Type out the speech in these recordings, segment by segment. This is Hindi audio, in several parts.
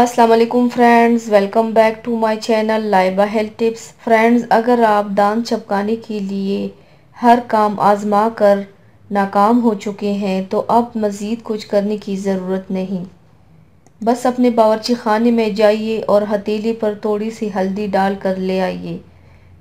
अस्सलाम वालेकुम friends, welcome back to my channel Laiba health tips. Friends, अगर आप दांत चमकाने के लिए हर काम आजमा कर नाकाम हो चुके हैं तो अब मज़ीद कुछ करने की ज़रूरत नहीं। बस अपने बावर्ची खाने में जाइए और हथेली पर थोड़ी सी हल्दी डाल कर ले आइए।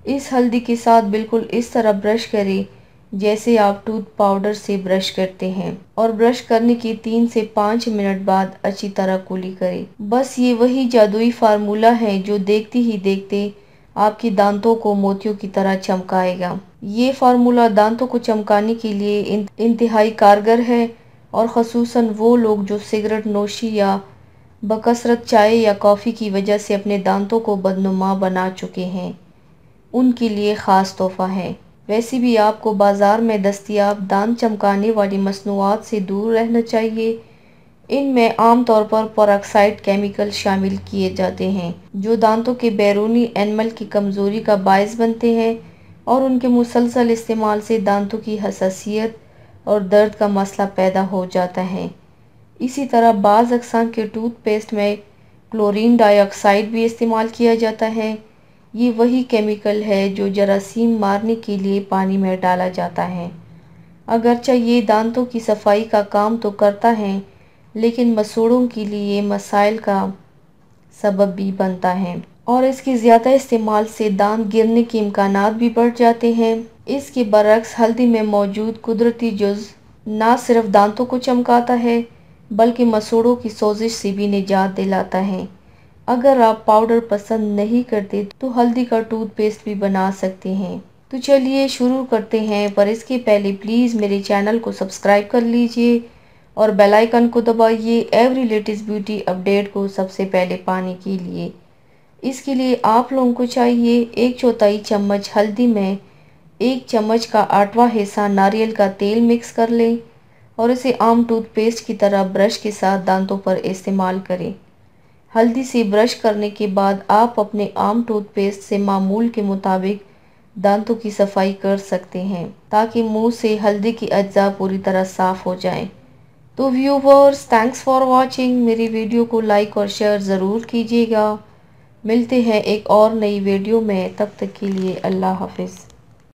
इस हल्दी के साथ बिल्कुल इस तरह ब्रश करें जैसे आप टूथ पाउडर से ब्रश करते हैं और ब्रश करने के 3 से 5 मिनट बाद अच्छी तरह कुली करें। बस ये वही जादुई फार्मूला है जो देखते ही देखते आपके दांतों को मोतियों की तरह चमकाएगा। ये फार्मूला दांतों को चमकाने के लिए इंतहाई कारगर है और ख़ुसूसन वो लोग जो सिगरेट नोशी या बकसरत चाय या कॉफ़ी की वजह से अपने दांतों को बदनुमा बना चुके हैं, उनके लिए ख़ास तोहफ़ा है। वैसे भी आपको बाज़ार में दस्तयाब दांत चमकाने वाली मसनूआत से दूर रहना चाहिए। इनमें आमतौर पर पेरोक्साइड केमिकल शामिल किए जाते हैं जो दांतों के बैरूनी एनमल की कमज़ोरी का बायस बनते हैं और उनके मुसलसल इस्तेमाल से दांतों की हसासियत और दर्द का मसला पैदा हो जाता है। इसी तरह बाज़ अक़साम के टूथपेस्ट में क्लोरीन डाइऑक्साइड भी इस्तेमाल किया जाता है। ये वही केमिकल है जो जरासीम मारने के लिए पानी में डाला जाता है। अगरचे ये दांतों की सफाई का काम तो करता है, लेकिन मसूड़ों के लिए मसाइल का सबब भी बनता है और इसके ज़्यादा इस्तेमाल से दांत गिरने के इम्कानात भी बढ़ जाते हैं। इसके बरक्स हल्दी में मौजूद कुदरती जुज़ ना सिर्फ दांतों को चमकाता है बल्कि मसूड़ों की सोजिश से भी निजात दिलाता है। अगर आप पाउडर पसंद नहीं करते तो हल्दी का टूथपेस्ट भी बना सकते हैं। तो चलिए शुरू करते हैं, पर इसके पहले प्लीज़ मेरे चैनल को सब्सक्राइब कर लीजिए और बेल आइकन को दबाइए एवरी लेटेस्ट ब्यूटी अपडेट को सबसे पहले पाने के लिए। इसके लिए आप लोगों को चाहिए 1/4 चम्मच हल्दी में 1 चम्मच का 8वां हिस्सा नारियल का तेल मिक्स कर लें और इसे आम टूथपेस्ट की तरह ब्रश के साथ दांतों पर इस्तेमाल करें। हल्दी से ब्रश करने के बाद आप अपने आम टूथपेस्ट से मामूल के मुताबिक दांतों की सफाई कर सकते हैं ताकि मुंह से हल्दी की अज्जा पूरी तरह साफ हो जाएं। तो व्यूवर्स, थैंक्स फॉर वाचिंग। मेरी वीडियो को लाइक और शेयर ज़रूर कीजिएगा। मिलते हैं एक और नई वीडियो में, तब तक के लिए अल्लाह हाफिज़।